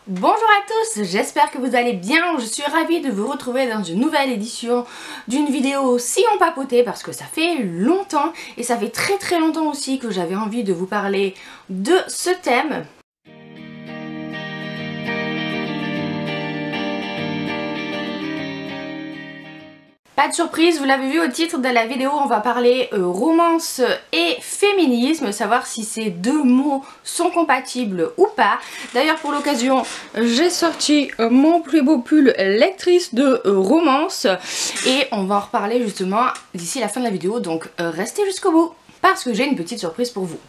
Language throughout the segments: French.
Bonjour à tous, j'espère que vous allez bien. Je suis ravie de vous retrouver dans une nouvelle édition d'une vidéo Sillon Papoté parce que ça fait longtemps et ça fait très longtemps aussi que j'avais envie de vous parler de ce thème. Pas de surprise, vous l'avez vu au titre de la vidéo, on va parler romance et féminisme, savoir si ces deux mots sont compatibles ou pas. D'ailleurs pour l'occasion, j'ai sorti mon plus beau pull lectrice de romance et on va en reparler justement d'ici la fin de la vidéo, donc restez jusqu'au bout parce que j'ai une petite surprise pour vous.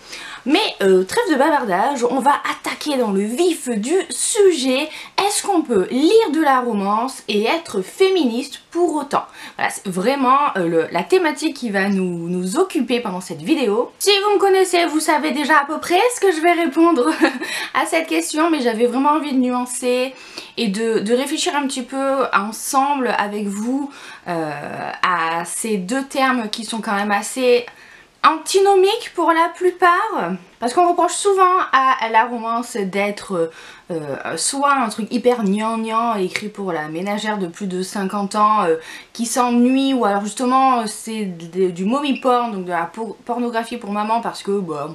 Mais trêve de bavardage, on va attaquer dans le vif du sujet. Est-ce qu'on peut lire de la romance et être féministe pour autant? Voilà, c'est vraiment la thématique qui va nous occuper pendant cette vidéo. Si vous me connaissez, vous savez déjà à peu près ce que je vais répondre à cette question, mais j'avais vraiment envie de nuancer et de réfléchir un petit peu ensemble avec vous à ces deux termes qui sont quand même assez antinomique pour la plupart, parce qu'on reproche souvent à la romance d'être soit un truc hyper gnangnan écrit pour la ménagère de plus de 50 ans qui s'ennuie, ou alors justement c'est du mommy porn, donc de la pornographie pour maman, parce que bah,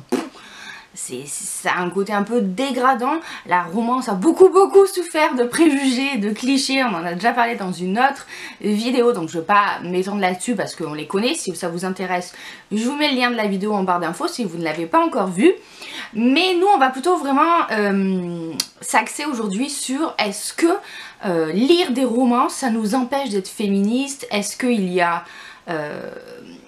ça a un côté un peu dégradant. La romance a beaucoup souffert de préjugés, de clichés, on en a déjà parlé dans une autre vidéo, donc je ne vais pas m'étendre là-dessus parce qu'on les connaît. Si ça vous intéresse, je vous mets le lien de la vidéo en barre d'infos si vous ne l'avez pas encore vue. Mais nous on va plutôt vraiment s'axer aujourd'hui sur est-ce que lire des romances ça nous empêche d'être féministes? Est-ce qu'il y a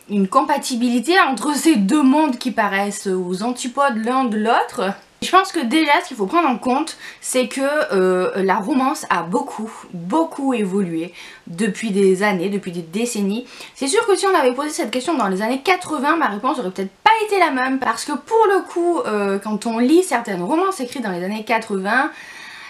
une compatibilité entre ces deux mondes qui paraissent aux antipodes l'un de l'autre? Je pense que déjà ce qu'il faut prendre en compte, c'est que la romance a beaucoup évolué depuis des années, depuis des décennies. C'est sûr que si on avait posé cette question dans les années 80, ma réponse aurait peut-être pas été la même, parce que pour le coup, quand on lit certaines romances écrites dans les années 80,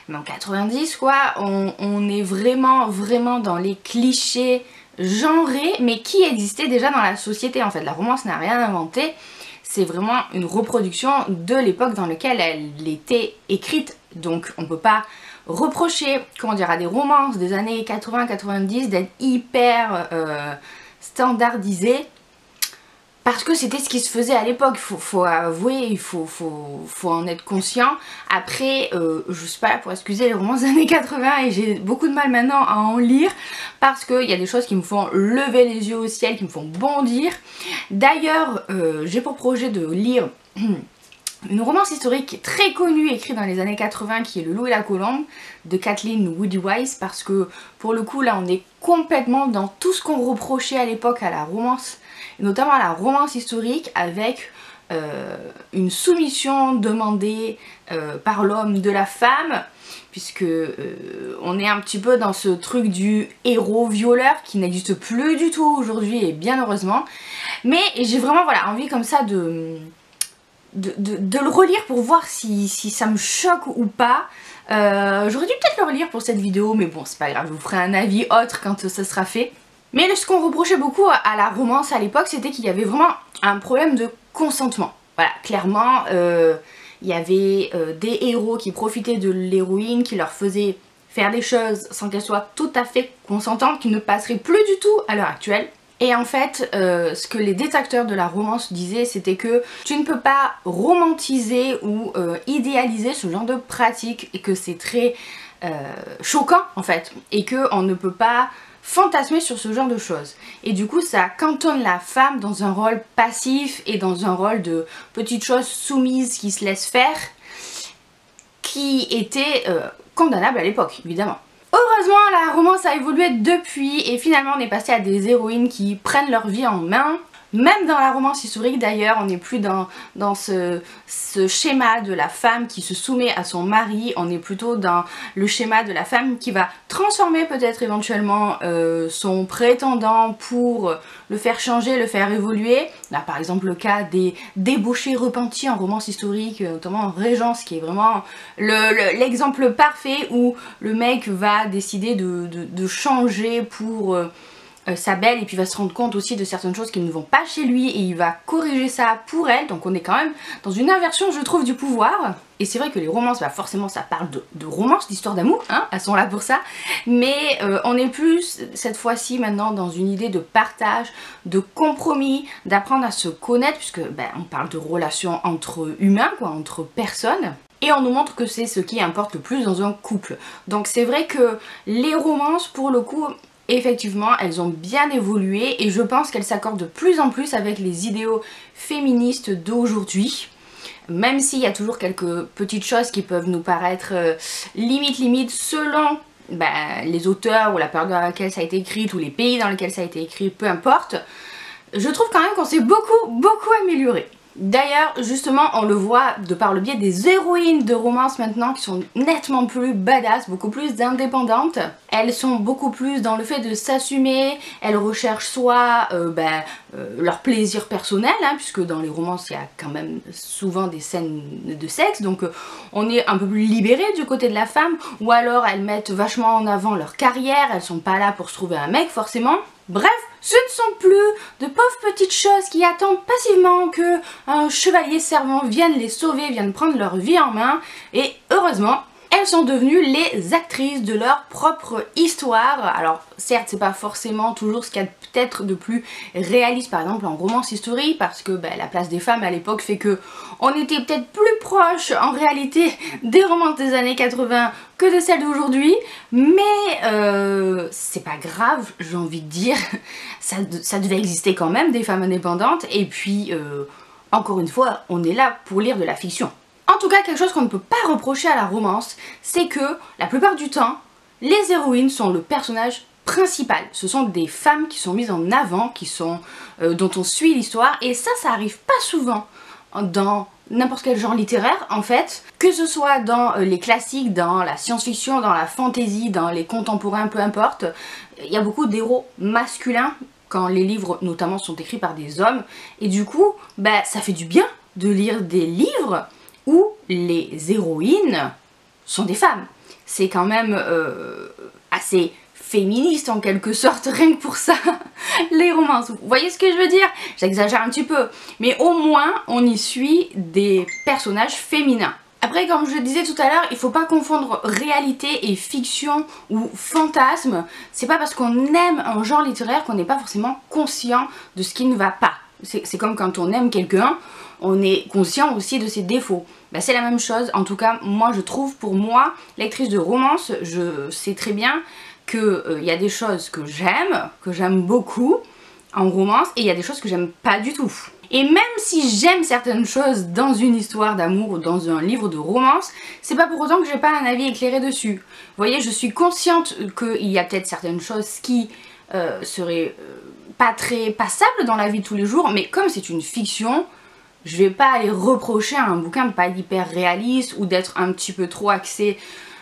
même 90 quoi, on est vraiment dans les clichés genrée, mais qui existait déjà dans la société. En fait, la romance n'a rien inventé, c'est vraiment une reproduction de l'époque dans laquelle elle était écrite. Donc on peut pas reprocher, comment dire, à des romances des années 80-90 d'être hyper standardisées, parce que c'était ce qui se faisait à l'époque. Faut avouer, il faut en être conscient. Après, je suis pas là pour excuser les romances des années 80 et j'ai beaucoup de mal maintenant à en lire parce qu'il y a des choses qui me font lever les yeux au ciel, qui me font bondir. D'ailleurs, j'ai pour projet de lire une romance historique très connue écrite dans les années 80 qui est Le Loup et la Colombe de Kathleen Woody-Wise, parce que pour le coup là on est complètement dans tout ce qu'on reprochait à l'époque à la romance, et notamment à la romance historique, avec une soumission demandée par l'homme de la femme, puisque on est un petit peu dans ce truc du héros violeur qui n'existe plus du tout aujourd'hui, et bien heureusement. Mais j'ai vraiment voilà, envie comme ça de le relire pour voir si ça me choque ou pas. J'aurais dû peut-être le relire pour cette vidéo, mais bon c'est pas grave, je vous ferai un avis autre quand ça sera fait. Mais ce qu'on reprochait beaucoup à la romance à l'époque, c'était qu'il y avait vraiment un problème de consentement. Voilà, clairement, il y avait des héros qui profitaient de l'héroïne, qui leur faisaient faire des choses sans qu'elles soient tout à fait consentantes, qui ne passeraient plus du tout à l'heure actuelle. Et en fait, ce que les détracteurs de la romance disaient, c'était que tu ne peux pas romantiser ou idéaliser ce genre de pratique, et que c'est très choquant en fait, et qu'on ne peut pas fantasmer sur ce genre de choses. Et du coup ça cantonne la femme dans un rôle passif et dans un rôle de petite chose soumise qui se laisse faire, qui était condamnable à l'époque évidemment. Heureusement la romance a évolué depuis et finalement on est passé à des héroïnes qui prennent leur vie en main. Même dans la romance historique d'ailleurs, on n'est plus dans ce schéma de la femme qui se soumet à son mari, on est plutôt dans le schéma de la femme qui va transformer peut-être éventuellement son prétendant pour le faire changer, le faire évoluer. Là par exemple le cas des débauchés repentis en romance historique, notamment en Régence, qui est vraiment l'exemple parfait où le mec va décider de changer pour sa belle et puis va se rendre compte aussi de certaines choses qui ne vont pas chez lui et il va corriger ça pour elle. Donc on est quand même dans une inversion, je trouve, du pouvoir. Et c'est vrai que les romances, bah forcément ça parle de romance, d'histoire d'amour, hein, elles sont là pour ça. Mais on est plus cette fois-ci maintenant dans une idée de partage, de compromis, d'apprendre à se connaître, puisque on parle de relations entre humains, quoi, entre personnes. Et on nous montre que c'est ce qui importe le plus dans un couple. Donc c'est vrai que les romances, pour le coup, effectivement, elles ont bien évolué et je pense qu'elles s'accordent de plus en plus avec les idéaux féministes d'aujourd'hui. Même s'il y a toujours quelques petites choses qui peuvent nous paraître limite selon les auteurs ou la période dans laquelle ça a été écrit ou les pays dans lesquels ça a été écrit, peu importe. Je trouve quand même qu'on s'est beaucoup amélioré. D'ailleurs, justement, on le voit de par le biais des héroïnes de romance maintenant qui sont nettement plus badass, beaucoup plus indépendantes. Elles sont beaucoup plus dans le fait de s'assumer, elles recherchent soit leur plaisir personnel, hein, puisque dans les romances il y a quand même souvent des scènes de sexe, donc on est un peu plus libéré du côté de la femme, ou alors elles mettent vachement en avant leur carrière, elles sont pas là pour se trouver un mec forcément. Bref, ce ne sont plus de pauvres petites choses qui attendent passivement que un chevalier servant vienne les sauver, vienne prendre leur vie en main. Et heureusement, elles sont devenues les actrices de leur propre histoire. Alors certes, c'est pas forcément toujours ce qu'il y a peut-être de plus réaliste, par exemple en romance historique, parce que la place des femmes à l'époque fait que on était peut-être plus proche en réalité des romances des années 80 que de celles d'aujourd'hui, mais c'est pas grave, j'ai envie de dire, ça devait exister quand même, des femmes indépendantes, et puis encore une fois, on est là pour lire de la fiction. En tout cas, quelque chose qu'on ne peut pas reprocher à la romance, c'est que la plupart du temps, les héroïnes sont le personnage principal. Ce sont des femmes qui sont mises en avant, dont on suit l'histoire, et ça arrive pas souvent dans n'importe quel genre littéraire en fait, que ce soit dans les classiques, dans la science-fiction, dans la fantasy, dans les contemporains, peu importe. Il y a beaucoup d'héros masculins quand les livres notamment sont écrits par des hommes, et du coup, ça fait du bien de lire des livres où les héroïnes sont des femmes. C'est quand même assez féministe en quelque sorte, rien que pour ça, les romances. Vous voyez ce que je veux dire? J'exagère un petit peu, mais au moins on y suit des personnages féminins. Après, comme je le disais tout à l'heure, il faut pas confondre réalité et fiction ou fantasme. C'est pas parce qu'on aime un genre littéraire qu'on n'est pas forcément conscient de ce qui ne va pas. C'est comme quand on aime quelqu'un, on est conscient aussi de ses défauts. C'est la même chose, en tout cas moi je trouve, pour moi, lectrice de romance, je sais très bien qu'il y a des choses que j'aime beaucoup en romance, et il y a des choses que j'aime pas du tout. Et même si j'aime certaines choses dans une histoire d'amour ou dans un livre de romance, c'est pas pour autant que j'ai pas un avis éclairé dessus. Vous voyez, je suis consciente qu'il y a peut-être certaines choses qui seraient pas très passables dans la vie de tous les jours, mais comme c'est une fiction, je vais pas aller reprocher à un bouquin de pas être hyper réaliste ou d'être un petit peu trop axé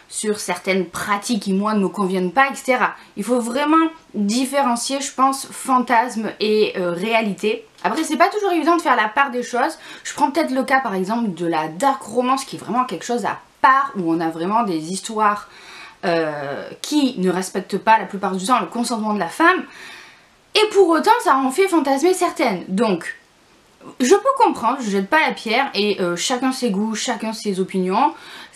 sur certaines pratiques qui moi ne me conviennent pas, etc. Il faut vraiment différencier, je pense, fantasme et réalité. Après, c'est pas toujours évident de faire la part des choses. Je prends peut-être le cas par exemple de la dark romance, qui est vraiment quelque chose à part, où on a vraiment des histoires qui ne respectent pas la plupart du temps le consentement de la femme, et pour autant ça en fait fantasmer certaines. Donc je peux comprendre, je jette pas la pierre, et chacun ses goûts, chacun ses opinions.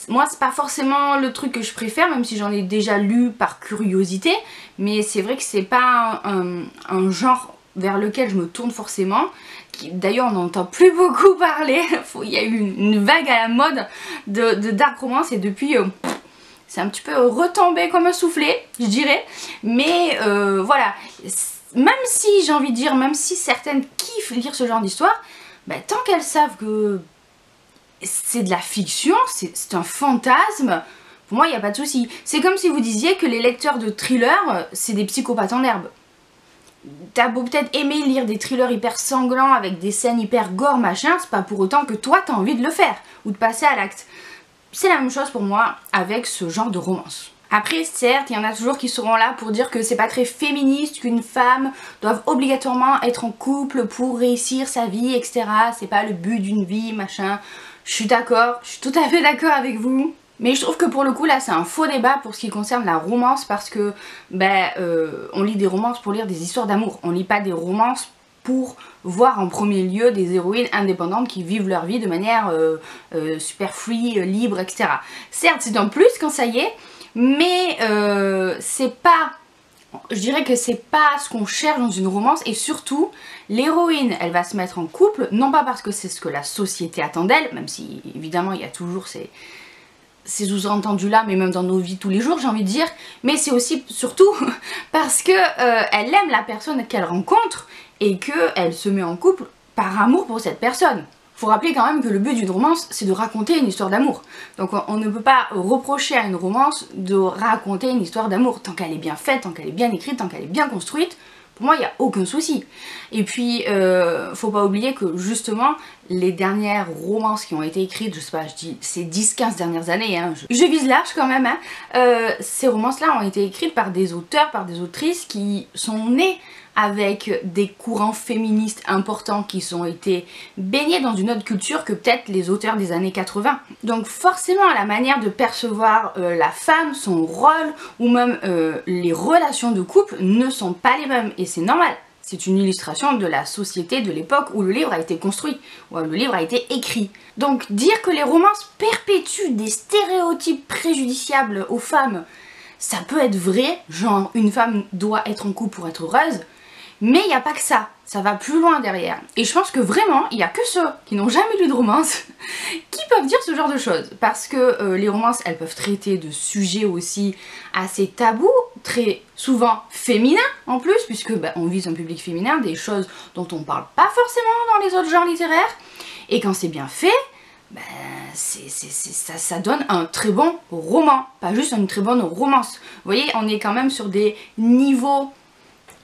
Moi c'est pas forcément le truc que je préfère, même si j'en ai déjà lu par curiosité, mais c'est vrai que c'est pas un genre vers lequel je me tourne forcément. D'ailleurs on n'entend plus beaucoup parler, il y a eu une vague à la mode de dark romance, et depuis c'est un petit peu retombé comme un soufflé, je dirais. Mais voilà, même si j'ai envie de dire, même si certaines kiffent lire ce genre d'histoire, tant qu'elles savent que c'est de la fiction, c'est un fantasme, pour moi il n'y a pas de souci. C'est comme si vous disiez que les lecteurs de thrillers, c'est des psychopathes en herbe. T'as beau peut-être aimer lire des thrillers hyper sanglants avec des scènes hyper gore machin, c'est pas pour autant que toi t'as envie de le faire ou de passer à l'acte. C'est la même chose pour moi avec ce genre de romance. Après, certes, il y en a toujours qui seront là pour dire que c'est pas très féministe qu'une femme doive obligatoirement être en couple pour réussir sa vie, etc. C'est pas le but d'une vie, machin. Je suis d'accord, je suis tout à fait d'accord avec vous. Mais je trouve que pour le coup là c'est un faux débat pour ce qui concerne la romance parce que on lit des romances pour lire des histoires d'amour. On lit pas des romances pour voir en premier lieu des héroïnes indépendantes qui vivent leur vie de manière super free, libre, etc. Certes c'est un plus quand ça y est, mais c'est pas... Je dirais que c'est pas ce qu'on cherche dans une romance et surtout l'héroïne elle va se mettre en couple non pas parce que c'est ce que la société attend d'elle, même si évidemment il y a toujours ces sous-entendus là, mais même dans nos vies tous les jours j'ai envie de dire, mais c'est aussi surtout parce que elle aime la personne qu'elle rencontre et qu'elle se met en couple par amour pour cette personne. Faut rappeler quand même que le but d'une romance c'est de raconter une histoire d'amour. Donc on ne peut pas reprocher à une romance de raconter une histoire d'amour. Tant qu'elle est bien faite, tant qu'elle est bien écrite, tant qu'elle est bien construite, pour moi il n'y a aucun souci. Et puis faut pas oublier que justement les dernières romances qui ont été écrites, je sais pas, je dis ces 10-15 dernières années, hein, je vise large quand même, hein, ces romances là ont été écrites par des auteurs, par des autrices qui sont nés avec des courants féministes importants qui ont été baignés dans une autre culture que peut-être les auteurs des années 80. Donc forcément la manière de percevoir la femme, son rôle ou même les relations de couple ne sont pas les mêmes et c'est normal. C'est une illustration de la société de l'époque où le livre a été construit, où le livre a été écrit. Donc dire que les romances perpétuent des stéréotypes préjudiciables aux femmes, ça peut être vrai, genre une femme doit être en couple pour être heureuse, mais il n'y a pas que ça, ça va plus loin derrière. Et je pense que vraiment, il n'y a que ceux qui n'ont jamais lu de romance qui peuvent dire ce genre de choses. Parce que les romances, elles peuvent traiter de sujets aussi assez tabous, très souvent féminins en plus, puisque on vise un public féminin, des choses dont on ne parle pas forcément dans les autres genres littéraires. Et quand c'est bien fait, ça donne un très bon roman, pas juste une très bonne romance. Vous voyez, on est quand même sur des niveaux,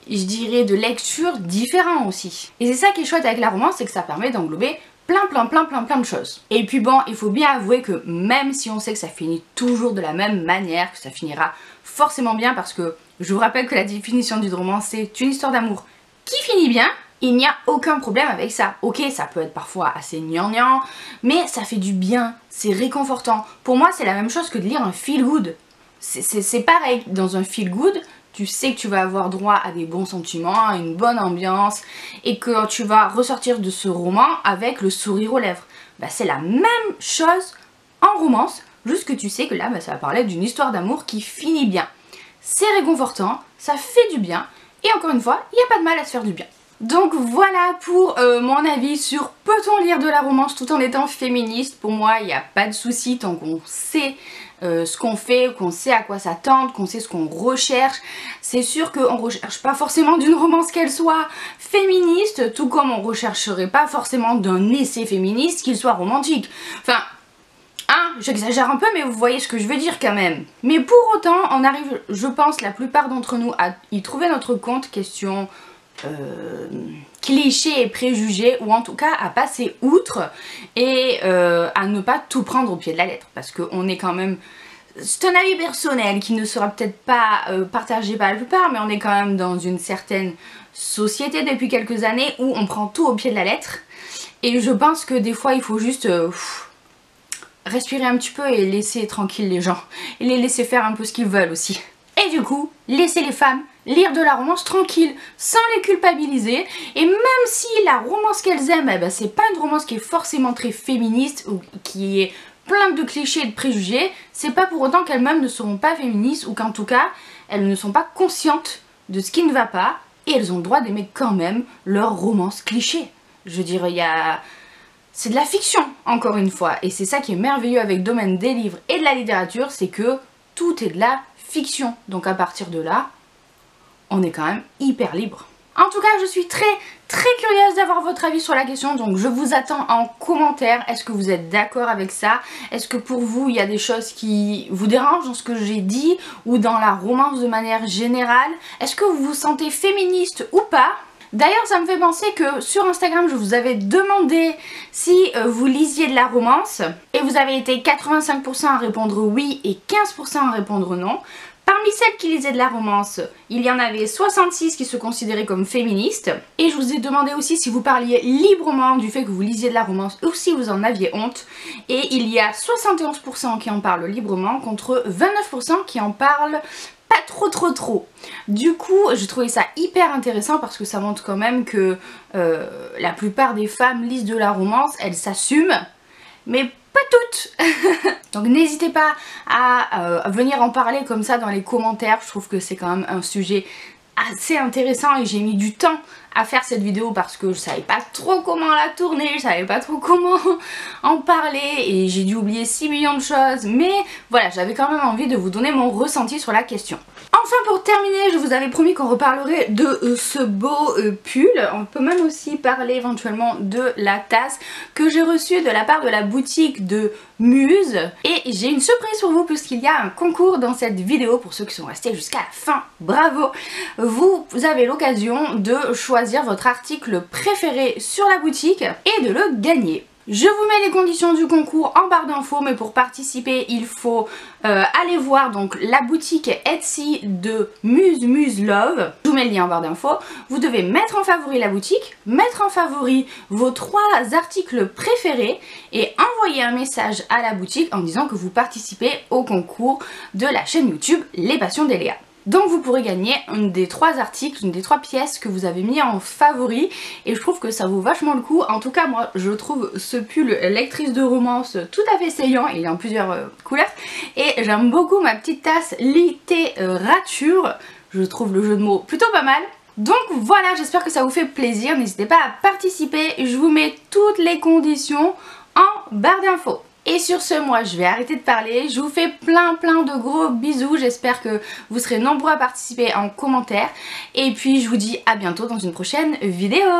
je dirais, de lecture différents aussi. Et c'est ça qui est chouette avec la romance, c'est que ça permet d'englober plein de choses. Et puis bon, il faut bien avouer que même si on sait que ça finit toujours de la même manière, que ça finira forcément bien, parce que je vous rappelle que la définition d'une romance c'est une histoire d'amour qui finit bien, il n'y a aucun problème avec ça. Ok, ça peut être parfois assez gnangnan, mais ça fait du bien, c'est réconfortant. Pour moi c'est la même chose que de lire un feel good. C'est pareil, dans un feel good, tu sais que tu vas avoir droit à des bons sentiments, à une bonne ambiance et que tu vas ressortir de ce roman avec le sourire aux lèvres. C'est la même chose en romance, juste que tu sais que là ça va parler d'une histoire d'amour qui finit bien. C'est réconfortant, ça fait du bien et encore une fois, il n'y a pas de mal à se faire du bien. Donc voilà pour mon avis sur peut-on lire de la romance tout en étant féministe. Pour moi il n'y a pas de souci tant qu'on sait ce qu'on fait, qu'on sait à quoi s'attendre, qu'on sait ce qu'on recherche. C'est sûr qu'on recherche pas forcément d'une romance qu'elle soit féministe, tout comme on rechercherait pas forcément d'un essai féministe qu'il soit romantique. Enfin, hein, j'exagère un peu mais vous voyez ce que je veux dire quand même. Mais pour autant on arrive, je pense, la plupart d'entre nous à y trouver notre compte, question clichés et préjugés, ou en tout cas à passer outre et à ne pas tout prendre au pied de la lettre, parce qu'on est quand même, c'est un avis personnel qui ne sera peut-être pas partagé par la plupart, mais on est quand même dans une certaine société depuis quelques années où on prend tout au pied de la lettre et je pense que des fois il faut juste respirer un petit peu et laisser tranquille les gens et les laisser faire un peu ce qu'ils veulent aussi. Et du coup, laisser les femmes lire de la romance tranquille, sans les culpabiliser. Et même si la romance qu'elles aiment, c'est pas une romance qui est forcément très féministe ou qui est plein de clichés et de préjugés, c'est pas pour autant qu'elles-mêmes ne seront pas féministes ou qu'en tout cas, elles ne sont pas conscientes de ce qui ne va pas et elles ont le droit d'aimer quand même leur romance cliché. Je veux dire, c'est de la fiction, encore une fois. Et c'est ça qui est merveilleux avec le domaine des livres et de la littérature, c'est que tout est de la fiction. Donc à partir de là, on est quand même hyper libre. En tout cas, je suis très curieuse d'avoir votre avis sur la question, donc je vous attends en commentaire. Est-ce que vous êtes d'accord avec ça? Est-ce que pour vous, il y a des choses qui vous dérangent dans ce que j'ai dit ou dans la romance de manière générale? Est-ce que vous vous sentez féministe ou pas? D'ailleurs ça me fait penser que sur Instagram je vous avais demandé si vous lisiez de la romance et vous avez été 85% à répondre oui et 15% à répondre non. Parmi celles qui lisaient de la romance, il y en avait 66 qui se considéraient comme féministes. Et je vous ai demandé aussi si vous parliez librement du fait que vous lisiez de la romance ou si vous en aviez honte. Et il y a 71% qui en parlent librement contre 29% qui en parlent pas trop. Du coup, j'ai trouvé ça hyper intéressant parce que ça montre quand même que la plupart des femmes lisent de la romance, elles s'assument, mais pas toutes. Donc n'hésitez pas à venir en parler comme ça dans les commentaires. Je trouve que c'est quand même un sujet assez intéressant et j'ai mis du temps à faire cette vidéo parce que je savais pas trop comment la tourner, je savais pas trop comment en parler et j'ai dû oublier 6 millions de choses, mais voilà, j'avais quand même envie de vous donner mon ressenti sur la question. Enfin, pour terminer, je vous avais promis qu'on reparlerait de ce beau pull. On peut même aussi parler éventuellement de la tasse que j'ai reçue de la part de la boutique de Muse. Et j'ai une surprise pour vous puisqu'il y a un concours dans cette vidéo pour ceux qui sont restés jusqu'à la fin. Bravo! Vous avez l'occasion de choisir votre article préféré sur la boutique et de le gagner. Je vous mets les conditions du concours en barre d'infos, mais pour participer il faut aller voir donc la boutique Etsy de Muse Love. Je vous mets le lien en barre d'infos. Vous devez mettre en favori la boutique, mettre en favori vos 3 articles préférés et envoyer un message à la boutique en disant que vous participez au concours de la chaîne YouTube Les Passions d'Eléa. Donc vous pourrez gagner une des 3 articles, une des 3 pièces que vous avez mis en favori et je trouve que ça vaut vachement le coup. En tout cas moi je trouve ce pull lectrice de romance tout à fait saillant, il est en plusieurs couleurs et j'aime beaucoup ma petite tasse littérature, je trouve le jeu de mots plutôt pas mal. Donc voilà, j'espère que ça vous fait plaisir, n'hésitez pas à participer, je vous mets toutes les conditions en barre d'infos. Et sur ce, moi je vais arrêter de parler, je vous fais plein de gros bisous, j'espère que vous serez nombreux à participer en commentaire. Et puis je vous dis à bientôt dans une prochaine vidéo.